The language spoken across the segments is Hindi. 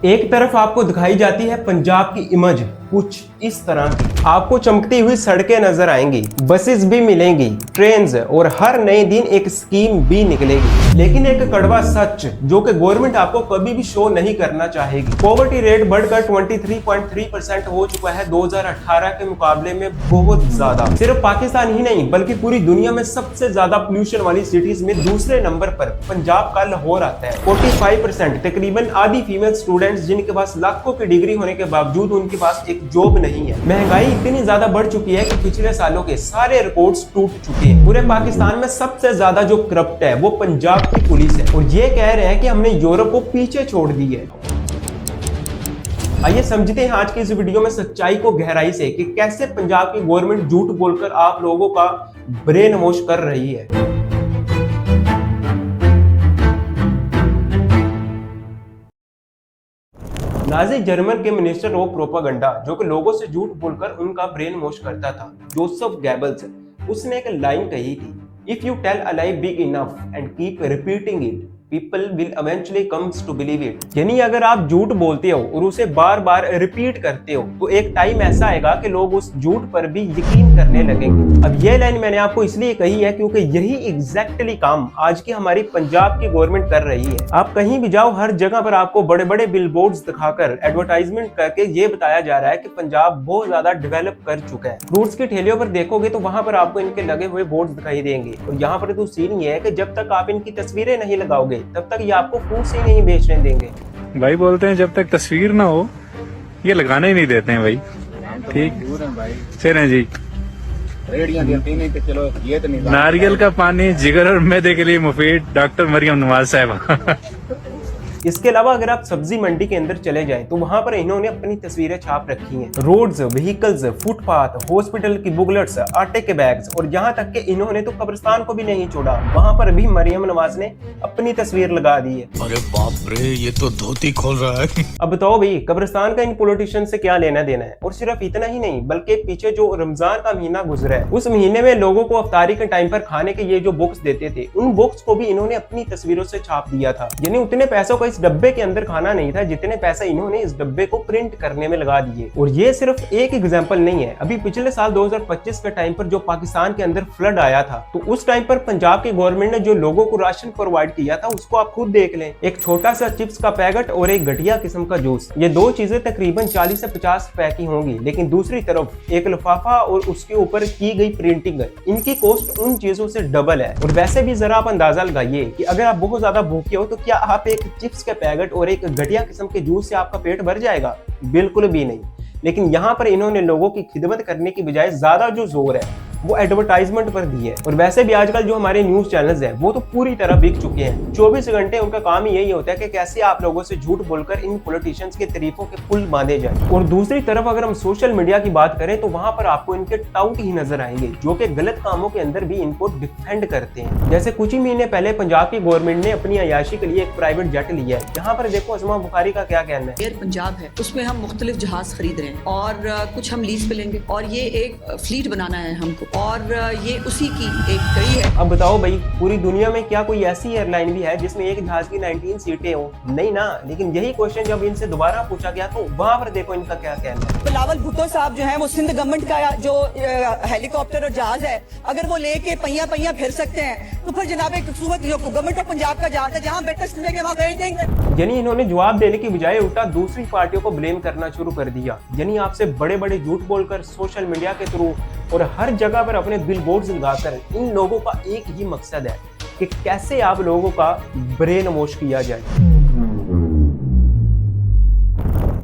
एक तरफ आपको दिखाई जाती है पंजाब की इमेज कुछ इस तरह की। आपको चमकती हुई सड़कें नजर आएंगी, बसेस भी मिलेंगी, ट्रेन्स, और हर नए दिन एक स्कीम भी निकलेगी। लेकिन एक कड़वा सच जो कि गवर्नमेंट आपको कभी भी शो नहीं करना चाहेगी। पॉवर्टी रेट बढ़कर 23.3% हो चुका है 2018 के मुकाबले में, बहुत ज्यादा। सिर्फ पाकिस्तान ही नहीं बल्कि पूरी दुनिया में सबसे ज्यादा पोल्यूशन वाली सिटीज में दूसरे नंबर पर पंजाब का लाहौर आता है। 45% तकरीबन आधी फीमेल स्टूडेंट्स जिनके पास लाखों की डिग्री होने के बावजूद उनके पास एक जॉब नहीं है। महंगाई इतनी ज्यादा बढ़ चुकी है कि पिछले सालों के सारे रिकॉर्ड्स टूट चुके हैं। पूरे पाकिस्तान में सबसे ज्यादा जो करप्ट है वो पंजाब की पुलिस है, और ये कह रहे हैं कि हमने यूरोप को पीछे छोड़ दी है। आइए समझते हैं आज की इस वीडियो में सच्चाई को गहराई से कि कैसे पंजाब की गवर्नमेंट झूठ बोलकर आप लोगों का ब्रेन वॉश कर रही है। नाजी जर्मन के मिनिस्टर ऑफ प्रोपागंडा जो कि लोगों से झूठ बोलकर उनका ब्रेन वॉश करता था, जोसेफ गेबल्स, उसने एक लाइन कही थी, if you tell a lie big enough and keep repeating it people will eventually comes to believe it. यानी अगर आप झूठ बोलते हो और उसे बार बार रिपीट करते हो तो एक टाइम ऐसा आएगा कि लोग उस झूठ पर भी यकीन करने लगेंगे। अब ये लाइन मैंने आपको इसलिए कही है क्योंकि यही एग्जैक्टली काम आज की हमारी पंजाब की गवर्नमेंट कर रही है। आप कहीं भी जाओ, हर जगह पर आपको बड़े बड़े बिलबोर्ड्स दिखाकर एडवर्टाइजमेंट करके ये बताया जा रहा है कि पंजाब बहुत ज्यादा डेवलप कर चुका है। फ्रूट्स की ठेलियों पर देखोगे तो वहां पर आपको इनके लगे हुए बोर्ड दिखाई देंगे, और यहाँ पर तो सीन ये है कि जब तक आप इनकी तस्वीरें नहीं लगाओगे तब तक ये आपको फ्रूट्स ही नहीं बेचने देंगे। भाई बोलते हैं जब तक तस्वीर ना हो ये लगाने ही नहीं देते हैं भाई। ठीक चलें जी। नारियल का पानी जिगर और मैदे के लिए मुफीद, डॉक्टर मरियम नवाज साहब। इसके अलावा अगर आप सब्जी मंडी के अंदर चले जाएं तो वहां पर इन्होंने अपनी तस्वीरें छाप रखी हैं। रोड्स, व्हीकल्स, फुटपाथ, हॉस्पिटल की बुकलेट्स, आटे के बैग्स, और यहाँ तक कि इन्होंने तो कब्रिस्तान को भी नहीं छोड़ा, वहां पर भी मरियम नवाज ने अपनी तस्वीर लगा दी है। अरे बाप रे, ये तो धोती खोल रहा है। अब बताओ भाई, कब्रिस्तान का इन पॉलिटिशियन से क्या लेना देना है। और सिर्फ इतना ही नहीं बल्कि पीछे जो रमजान का महीना गुजरा है उस महीने में लोगों को अफ्तारी के टाइम पर खाने के ये जो बॉक्स देते थे, उन बॉक्स को भी इन्होंने अपनी तस्वीरों से छाप दिया था। यानी उतने पैसों का इस डब्बे के अंदर खाना नहीं था जितने पैसे इन्होंने इस डब्बे को प्रिंट करने में लगा दिए। और ये सिर्फ एक एग्जांपल नहीं है। अभी पिछले साल 2025 के टाइम पर जो पाकिस्तान के अंदर फ्लड आया था तो उस टाइम पर पंजाब की गवर्नमेंट ने जो लोगों को राशन प्रोवाइड किया था उसको आप खुद देख लें। एक छोटा सा चिप्स का पैकेट और एक घटिया किस्म का जूस, ये दो चीजें तकरीबन 40 से 50 रुपए की होंगी, लेकिन दूसरी तरफ एक लिफाफा और उसके ऊपर की गई प्रिंटिंग, इनकी कॉस्ट उन चीजों से डबल है। और वैसे भी जरा आप अंदाजा लगाइए कि अगर आप बहुत ज्यादा भूखे हो तो क्या आप एक चिप्स के पैकेट और एक घटिया किस्म के जूस से आपका पेट भर जाएगा? बिल्कुल भी नहीं। लेकिन यहाँ पर इन्होंने लोगों की खिदमत करने की बजाय ज्यादा जो जोर है वो एडवर्टाइजमेंट पर दी है। और वैसे भी आजकल जो हमारे न्यूज चैनल्स हैं वो तो पूरी तरह बिक चुके हैं। 24 घंटे उनका काम ही यही होता है कि कैसे आप लोगों से झूठ बोलकर इन पॉलिटिशियंस के तारीफों के पुल बांधे जाए। और दूसरी तरफ अगर हम सोशल मीडिया की बात करें तो वहां पर आपको इनके टाउट ही नजर आएंगे जो कि गलत कामों के अंदर भी इनको डिफेंड करते हैं। जैसे कुछ ही महीने पहले पंजाब की गवर्नमेंट ने अपनी अयाशी के लिए एक प्राइवेट जेट लिया है। यहाँ पर देखो असमा बुखारी का क्या कहना है। एयर पंजाब है, उसमें हम मुख्तलिफ जहाज खरीद रहे हैं और कुछ हम लीज पे लेंगे, और ये एक फ्लीट बनाना है हमको, और ये उसी की एक कड़ी है। अब बताओ भाई, पूरी दुनिया में क्या कोई ऐसी एयरलाइन भी है जिसमें एक जहाज की 19 सीटें हो? नहीं ना। लेकिन यही क्वेश्चन जब इनसे दोबारा पूछा गया तो वहां पर देखो इनका क्या कहना है। बिलावल भुट्टो साहब जो हैं वो सिंध गवर्नमेंट का जो हेलीकॉप्टर और जहाज है अगर वो लेके पहिया पहिया फिर सकते हैं तो फिर जनाब एक खूबसूरत जो गवर्नमेंट ऑफ पंजाब का जहाज है जहाँ बेटर सुनेंगे वहाँ भेज देंगे। यानी इन्होंने जवाब देने की बजाय उल्टा दूसरी पार्टियों को ब्लेम करना शुरू कर दिया। यानी आपसे बड़े बड़े झूठ बोलकर सोशल मीडिया के थ्रू और हर जगह पर अपने बिलबोर्ड्स लगाकर इन लोगों का एक ही मकसद है कि कैसे आप लोगों का ब्रेन वॉश किया जाए।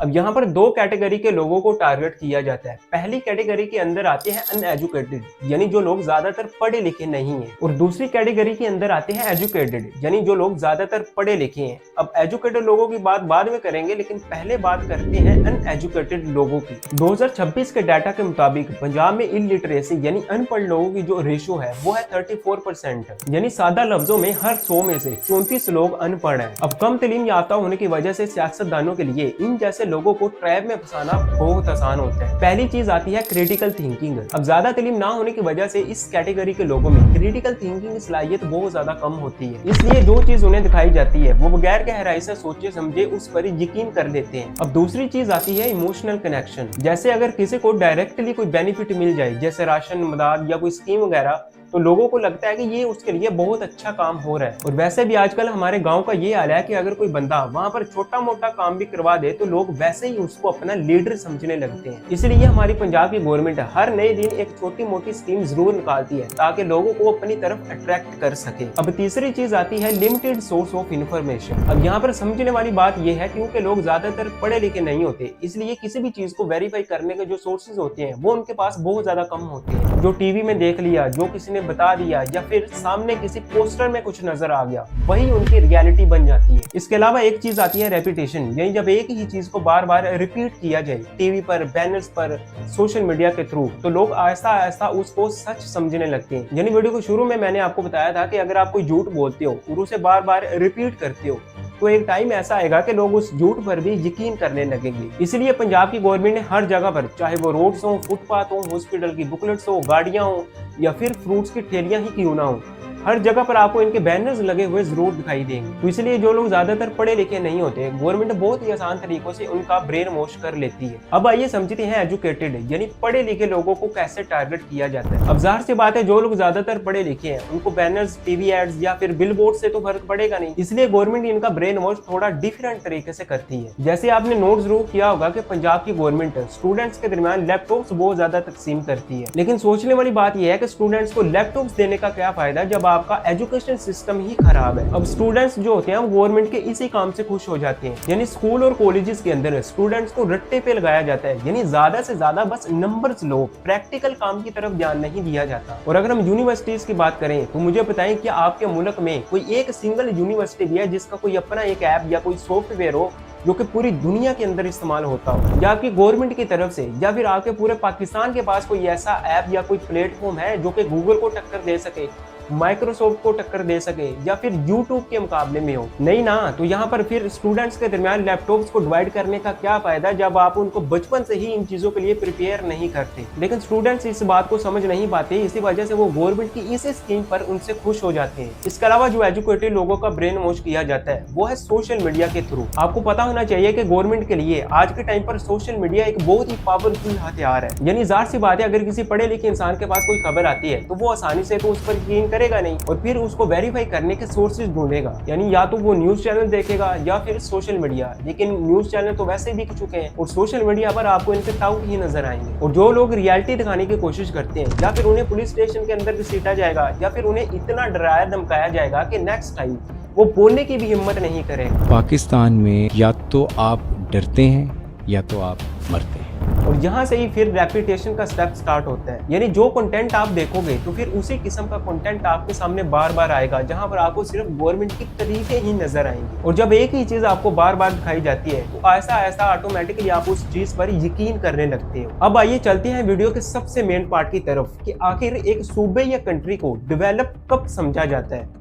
अब यहाँ पर दो कैटेगरी के लोगों को टारगेट किया जाता है। पहली कैटेगरी के अंदर आते हैं अनएजुकेटेड, यानी जो लोग ज्यादातर पढ़े लिखे नहीं हैं, और दूसरी कैटेगरी के अंदर आते हैं एजुकेटेड, यानी जो लोग ज्यादातर पढ़े लिखे हैं। अब एजुकेटेड लोगों की बात बाद में करेंगे, लेकिन पहले बात करते हैं अनएजुकेटेड लोगों की। 2026 के डाटा के मुताबिक पंजाब में इलिटरेसी यानी अनपढ़ लोगों की जो रेशो है वो है 34%, यानी सादा लफ्जों में हर 100 में से 34 लोग अनपढ़ हैं। अब कम तालीम याफ्ता होने की वजह से सियासतदानों के लिए इन जैसे लोगों को ट्रैप में फंसाना बहुत आसान होता है। पहली चीज आती है क्रिटिकल थिंकिंग। अब ज्यादा तालीम ना होने की वजह से इस कैटेगरी के लोगों में क्रिटिकल थिंकिंग की सलाहियत बहुत ज्यादा कम होती है, इसलिए जो चीज उन्हें दिखाई जाती है वो बगैर गहराई से सोचे समझे उस पर यकीन कर लेते हैं। अब दूसरी चीज आती है इमोशनल कनेक्शन। जैसे अगर किसी को डायरेक्टली कोई बेनिफिट मिल जाए, जैसे राशन, मदद या कोई स्कीम वगैरह, तो लोगों को लगता है कि ये उसके लिए बहुत अच्छा काम हो रहा है। और वैसे भी आजकल हमारे गांव का ये हाल है कि अगर कोई बंदा वहां पर छोटा मोटा काम भी करवा दे तो लोग वैसे ही उसको अपना लीडर समझने लगते हैं। इसलिए हमारी पंजाब की गवर्नमेंट हर नए दिन एक छोटी मोटी स्कीम जरूर निकालती है ताकि लोगों को अपनी तरफ अट्रैक्ट कर सके। अब तीसरी चीज आती है लिमिटेड सोर्स ऑफ इन्फॉर्मेशन। अब यहाँ पर समझने वाली बात यह है क्योंकि लोग ज्यादातर पढ़े लिखे नहीं होते, इसलिए किसी भी चीज को वेरीफाई करने के जो सोर्सेज होते हैं वो उनके पास बहुत ज्यादा कम होते हैं। जो टीवी में देख लिया, जो किसी ने बता दिया या फिर सामने किसी पोस्टर में कुछ नजर आ गया, वही उनकी रियलिटी बन जाती है। इसके अलावा एक चीज आती है रेपिटेशन, यानी जब एक ही चीज को बार बार रिपीट किया जाए टीवी पर, बैनर्स पर, सोशल मीडिया के थ्रू, तो लोग आहिस्ता आहिस्ता उसको सच समझने लगते हैं। यानी वीडियो को शुरू में मैंने आपको बताया था कि अगर आप कोई झूठ बोलते हो और उसे बार बार रिपीट करते हो तो एक टाइम ऐसा आएगा कि लोग उस झूठ पर भी यकीन करने लगेंगे। इसलिए पंजाब की गवर्नमेंट ने हर जगह पर, चाहे वो रोड्स हो, फुटपाथ हो, हॉस्पिटल की बुकलेट्स हो, गाड़ियां हो या फिर फ्रूट्स की ठेलियां ही क्यों ना हो, हर जगह पर आपको इनके बैनर्स लगे हुए जरूर दिखाई देंगे। तो इसलिए जो लोग ज्यादातर पढ़े लिखे नहीं होते, गवर्नमेंट बहुत ही आसान तरीकों से उनका ब्रेन वॉश कर लेती है। अब आइए समझते हैं एजुकेटेड यानी पढ़े लिखे लोगों को कैसे टारगेट किया जाता है। अब जाहिर सी बात है जो लोग ज्यादातर पढ़े लिखे हैं उनको बैनर्स, टीवी एड्स या फिर बिलबोर्ड से तो फर्क पड़ेगा नहीं, इसलिए गवर्नमेंट इनका ब्रेन वॉश थोड़ा डिफरेंट तरीके से करती है। जैसे आपने नोट जरूर किया होगा कि पंजाब की गवर्नमेंट स्टूडेंट्स के दरमियान लैपटॉप्स बहुत ज्यादा तकसीम करती है, लेकिन सोचने वाली बात यह है कि स्टूडेंट्स को लैपटॉप्स देने का क्या फायदा जब आपका एजुकेशन सिस्टम ही खराब है। अब स्टूडेंट्स जो होते हैं वो गवर्नमेंट के इसी काम से खुश हो जाते हैं, यानी स्कूल और कॉलेजेस के अंदर स्टूडेंट्स को रट्टे पे लगाया जाता है, यानी ज्यादा से ज्यादा बस नंबर्स लो, प्रैक्टिकल काम की तरफ ध्यान नहीं दिया जाता। और अगर हम यूनिवर्सिटीज की बात करें तो मुझे बताएं कि आपके मुल्क में कोई एक सिंगल यूनिवर्सिटी भी है जिसका कोई अपना एक ऐप या कोई सॉफ्टवेयर हो जो कि पूरी दुनिया के अंदर इस्तेमाल होता हो, या आपकी गवर्नमेंट की तरफ से, या फिर आपके पूरे पाकिस्तान के पास कोई ऐसा ऐप या कोई प्लेटफॉर्म है जो कि गूगल को टक्कर दे सके, माइक्रोसॉफ्ट को टक्कर दे सके या फिर यूट्यूब के मुकाबले में हो? नहीं ना। तो यहाँ पर फिर स्टूडेंट्स के दरमियान लैपटॉप्स को डिवाइड करने का क्या फायदा जब आप उनको बचपन से ही इन चीजों के लिए प्रिपेयर नहीं करते। लेकिन स्टूडेंट्स इस बात को समझ नहीं पाते, इसी वजह से वो गवर्नमेंट की इस स्कीम पर उनसे खुश हो जाते हैं। इसके अलावा जो एजुकेटेड लोगों का ब्रेन वॉश किया जाता है वो है सोशल मीडिया के थ्रू। आपको पता होना चाहिए कि गवर्नमेंट के लिए आज के टाइम पर सोशल मीडिया एक बहुत ही पावरफुल हथियार है। यानी जाहिर सी बात है अगर किसी पढ़े लिखे इंसान के पास कोई खबर आती है तो वो आसानी से तो उस पर यकीन करेगा नहीं और फिर उसको वेरीफाई करने के सोर्सेज ढूंढेगा, यानी या तो वो न्यूज चैनल देखेगा या फिर सोशल मीडिया। लेकिन न्यूज चैनल तो वैसे बिक चुके हैं और सोशल मीडिया पर आपको इनके टाउट ही नजर आएंगे। और जो लोग रियलिटी दिखाने की कोशिश करते हैं या फिर उन्हें पुलिस स्टेशन के अंदर घसीटा जाएगा या फिर उन्हें इतना डराया धमकाया जाएगा कि नेक्स्ट टाइम वो बोलने की भी हिम्मत नहीं करेगा। पाकिस्तान में या तो आप डरते हैं या तो आप मरते हैं, और यहाँ से ही फिर रेपुटेशन का स्टेप स्टार्ट होता है। यानी जो कंटेंट आप देखोगे तो फिर उसी किस्म का कंटेंट आपके सामने बार बार आएगा जहाँ पर आपको सिर्फ गवर्नमेंट की तरीके ही नजर आएंगे। और जब एक ही चीज आपको बार बार दिखाई जाती है तो ऐसा ऐसा ऑटोमेटिकली आप उस चीज पर यकीन करने लगते हो। अब आइए चलते हैं वीडियो के सबसे मेन पार्ट की तरफ कि आखिर एक सूबे या कंट्री को डेवलप कब समझा जाता है।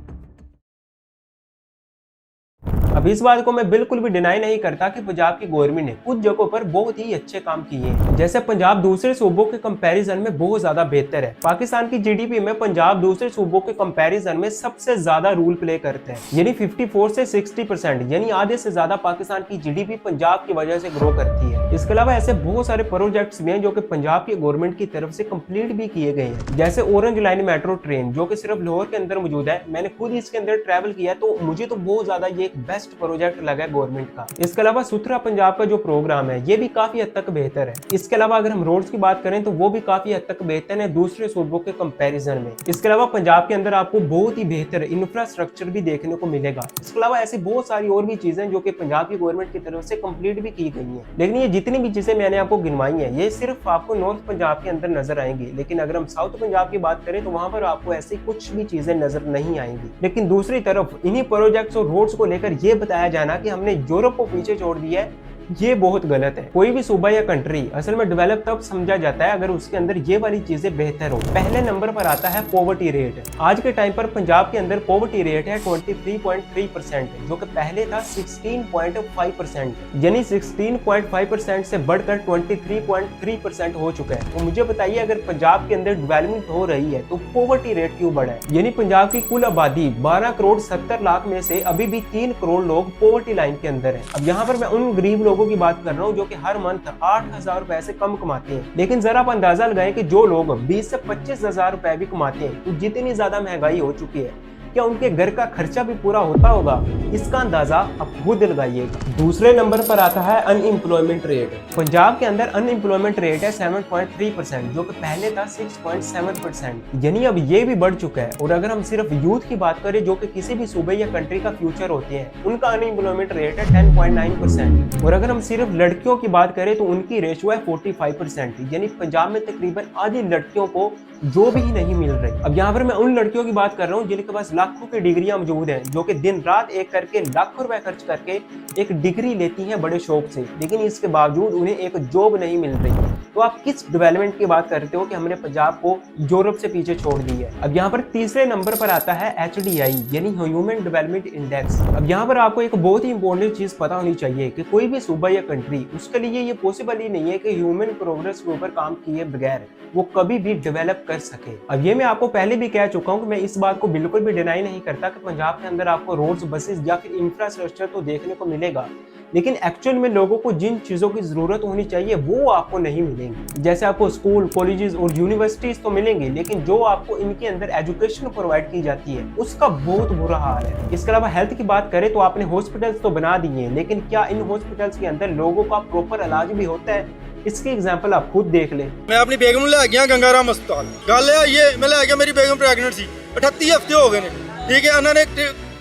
अब इस बात को मैं बिल्कुल भी डिनाई नहीं करता कि पंजाब की गवर्नमेंट ने कुछ जगहों पर बहुत ही अच्छे काम किए हैं। जैसे पंजाब दूसरे सूबों के कंपैरिजन में बहुत ज्यादा बेहतर है। पाकिस्तान की जीडीपी में पंजाब दूसरे सूबों के कंपैरिजन में सबसे ज्यादा रोल प्ले करते हैं, यानी 54 से 60%, यानी आधे से ज्यादा पाकिस्तान की जीडीपी पंजाब की वजह से ग्रो करती है। इसके अलावा ऐसे बहुत सारे प्रोजेक्ट्स भी हैं जो कि पंजाब की गवर्नमेंट की तरफ से कंप्लीट भी किए गए हैं, जैसे ऑरेंज लाइन मेट्रो ट्रेन जो कि सिर्फ लाहौर के अंदर मौजूद है। मैंने खुद इसके अंदर ट्रैवल किया तो मुझे तो बहुत ज्यादा ये एक बेस्ट प्रोजेक्ट लगा है गवर्नमेंट का। इसके अलावा सुथरा पंजाब का जो प्रोग्राम है ये भी काफी हद तक बेहतर है। इसके अलावा अगर हम रोड्स की बात करें तो वो भी काफी हद तक बेहतर है दूसरे सूबों के कंपैरिजन में। इसके अलावा पंजाब के अंदर आपको बहुत ही बेहतर इंफ्रास्ट्रक्चर भी देखने को मिलेगा। इसके अलावा ऐसी बहुत सारी और भी चीजें जो कि पंजाब की गवर्नमेंट की तरफ से कंप्लीट भी की गई है। लेकिन ये जितनी भी चीजें मैंने आपको गिनवाई है ये सिर्फ आपको नॉर्थ पंजाब के अंदर नजर आएंगी, लेकिन अगर हम साउथ पंजाब की बात करें तो वहां पर आपको ऐसी कुछ भी चीजें नजर नहीं आएंगी। लेकिन दूसरी तरफ इन्हीं प्रोजेक्ट्स और रोड्स को लेकर ये बताया जाना कि हमने यूरोप को पीछे छोड़ दिया है, ये बहुत गलत है। कोई भी सूबा या कंट्री असल में डेवलप तब समझा जाता है अगर उसके अंदर ये वाली चीजें बेहतर हो। पहले नंबर पर आता है पॉवर्टी रेट। आज के टाइम पर पंजाब के अंदर पॉवर्टी रेट है 23.3%, जो कि पहले था 16.5%, यानी 16.5% से बढ़कर 23.3% हो चुका है। तो मुझे बताइए, अगर पंजाब के अंदर डेवलपमेंट हो रही है तो पॉवर्टी रेट क्यों बढ़ा है? यानी पंजाब की कुल आबादी 12 करोड़ 70 लाख में से अभी भी 3 करोड़ लोग पॉवर्टी लाइन के अंदर है। अब यहाँ पर मैं उन गरीब लोगों की बात कर रहा हूँ जो कि हर मंथ 8,000 रुपए से कम कमाते हैं। लेकिन जरा आप अंदाजा लगाएं कि जो लोग 20 से 25,000 रुपए भी कमाते हैं, तो जितनी ज्यादा महंगाई हो चुकी है, क्या उनके घर का खर्चा भी पूरा होता होगा? इसका अंदाजा आप खुद लगाइएगा। दूसरे नंबर पर आता है अनएम्प्लॉयमेंट रेट। पंजाब के अंदर अनएम्प्लॉयमेंट रेट है 7.3%, जो कि पहले था 6.7%, यानी अब ये भी बढ़ चुका है। और अगर हम सिर्फ यूथ की बात करें, जो कि किसी भी सूबे या कंट्री का फ्यूचर होते हैं, उनका अनएम्प्लॉयमेंट रेट है 10.9%। और अगर हम सिर्फ लड़कियों की बात करें तो उनकी रेशियो है 45%, यानी पंजाब में तकरीबन आधी लड़कियों को जॉब ही नहीं मिल रही। अब यहाँ पर मैं उन लड़कियों की बात कर रहा हूँ जिनके पास लाखों की डिग्रियां मौजूद हैं, जो कि दिन रात एक करके लाखों रुपए खर्च करके एक डिग्री लेती हैं बड़े शौक से, लेकिन इसके बावजूद उन्हें एक जॉब नहीं मिल रही। तो आप किस डेवलपमेंट की बात करते हो कि हमने पंजाब को यूरोप से पीछे छोड़ दी है? अब यहाँ पर तीसरे नंबर पर आता है HDI, यानी ह्यूमन डेवलपमेंट इंडेक्स। अब यहाँ पर आपको एक बहुत ही इंपॉर्टेंट चीज पता होनी चाहिए कि कोई भी सूबा या कंट्री, उसके लिए ये पॉसिबल ही नहीं है कि ह्यूमन प्रोग्रेस के ऊपर काम किए बगैर वो कभी भी डेवलप कर सके। अब ये मैं आपको पहले भी कह चुका हूँ कि मैं इस बात को बिल्कुल भी डिनाई नहीं करता कि पंजाब के अंदर आपको रोड्स, बसेस या फिर इंफ्रास्ट्रक्चर तो देखने को मिलेगा, लेकिन एक्चुअल में लोगों को जिन चीजों की जरूरत होनी चाहिए वो आपको नहीं मिलेंगी। जैसे आपको स्कूल, कॉलेजेस और यूनिवर्सिटीज तो मिलेंगे, लेकिन जो आपको इनके अंदर एजुकेशन प्रोवाइड की जाती है उसका बहुत बुरा हाल है। इसके अलावा हेल्थ की बात करें तो आपने हॉस्पिटल्स तो बना दिए, लेकिन क्या इन हॉस्पिटल्स के अंदर लोगों का प्रॉपर इलाज भी होता है? इसकी एग्जाम्पल आप खुद देख ले। मैं अपनी बेगम लै गया गंगाराम अस्पताल, गल ये मैं लै गया, मेरी बेगम प्रेगनेंट सी, 38 हफ्ते हो गए ने, ठीक है, उन्होंने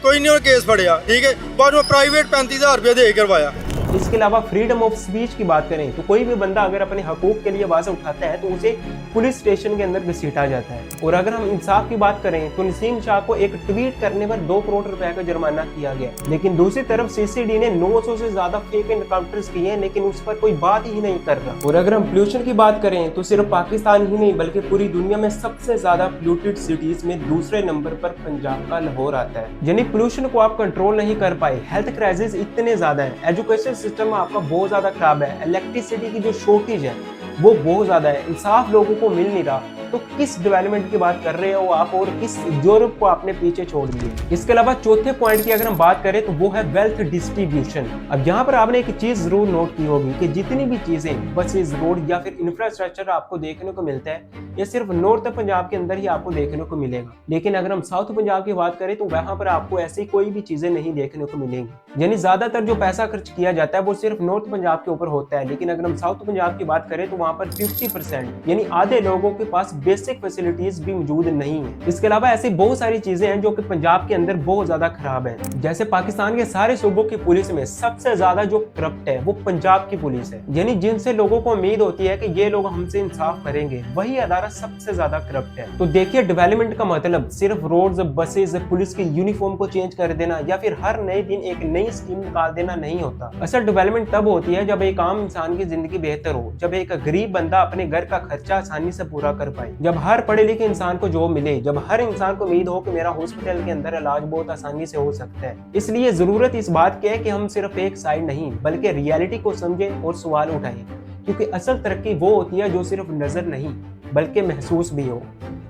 कोई नहीं केस फड़िया, ठीक है, बाद में प्राइवेट 35,000 रुपया दे करवाया। इसके अलावा फ्रीडम ऑफ स्पीच की बात करें तो कोई भी बंदा अगर अपने हकूक के लिए आवाज उठाता है तो उसे पुलिस स्टेशन के अंदर घसीटा जाता है। और अगर हम इंसाफ की बात करें तो नसीम शाह को एक ट्वीट करने पर 2 करोड़ रुपए का जुर्माना किया गया, लेकिन दूसरी तरफ CCD ने 900 से ज्यादा फेक एनकाउंटर्स किए हैं, लेकिन उस पर कोई बात ही नहीं कर रहा। और अगर हम पोल्यूशन की बात करें तो सिर्फ पाकिस्तान ही नहीं बल्कि पूरी दुनिया में सबसे ज्यादा पोल्यूटेड सिटीज में दूसरे नंबर पर पंजाब का लाहौर आता है। यानी पोल्यूशन को आप कंट्रोल नहीं कर पाए, हेल्थ क्राइसिस इतने ज्यादा है, एजुकेशन सिस्टम आपका बहुत ज्यादा खराब है, इलेक्ट्रिसिटी की जो शॉर्टेज है वो बहुत ज्यादा है, इंसाफ लोगों को मिल नहीं रहा, तो किस डेवलपमेंट की बात कर रहे हो आप और किस यूरोप को आपने पीछे छोड़ दिए? इसके अलावा चौथे पॉइंट की अगर हम बात करें तो वो है वेल्थ डिस्ट्रीब्यूशन। अब यहाँ पर आपने एक चीज जरूर नोट की होगी कि जितनी भी चीजें, बसेस, रोड या फिर इंफ्रास्ट्रक्चर आपको देखने को मिलता है, ये सिर्फ नॉर्थ पंजाब के अंदर ही आपको देखने को मिलेगा। लेकिन अगर हम साउथ पंजाब की बात करें तो वहां पर आपको ऐसी कोई भी चीजें नहीं देखने को मिलेंगी। यानी ज्यादातर जो पैसा खर्च किया जाता है वो सिर्फ नॉर्थ पंजाब के ऊपर होता है, लेकिन अगर हम साउथ पंजाब की बात करें तो वहां पर 50% यानी आधे लोगों के पास बेसिक फैसिलिटीज भी मौजूद नहीं है। इसके अलावा ऐसी बहुत सारी चीजें हैं जो कि पंजाब के अंदर बहुत ज्यादा खराब है। जैसे पाकिस्तान के सारे सूबों की पुलिस में सबसे ज्यादा जो करप्ट है वो पंजाब की पुलिस है। यानी जिनसे लोगों को उम्मीद होती है कि ये लोग हमसे इंसाफ करेंगे, वही अदारा सबसे ज्यादा करप्ट है। तो देखिए, डेवलपमेंट का मतलब सिर्फ रोड्स, बसेस, पुलिस की यूनिफॉर्म को चेंज कर देना या फिर हर नए दिन एक नई स्कीम निकाल देना नहीं होता। असल डेवलपमेंट तब होती है जब एक आम इंसान की जिंदगी बेहतर हो, जब एक गरीब बंदा अपने घर का खर्चा आसानी से पूरा कर पाए, जब हर पढ़े लिखे इंसान को जॉब मिले, जब हर इंसान को उम्मीद हो कि मेरा हॉस्पिटल के अंदर इलाज बहुत आसानी से हो सकता है। इसलिए जरूरत इस बात की है कि हम सिर्फ एक साइड नहीं बल्कि रियलिटी को समझें और सवाल उठाएं, क्योंकि असल तरक्की वो होती है जो सिर्फ नजर नहीं बल्कि महसूस भी हो।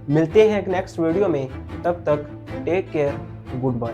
मिलते हैं एक नेक्स्ट वीडियो में, तब तक टेक केयर, गुड बाय।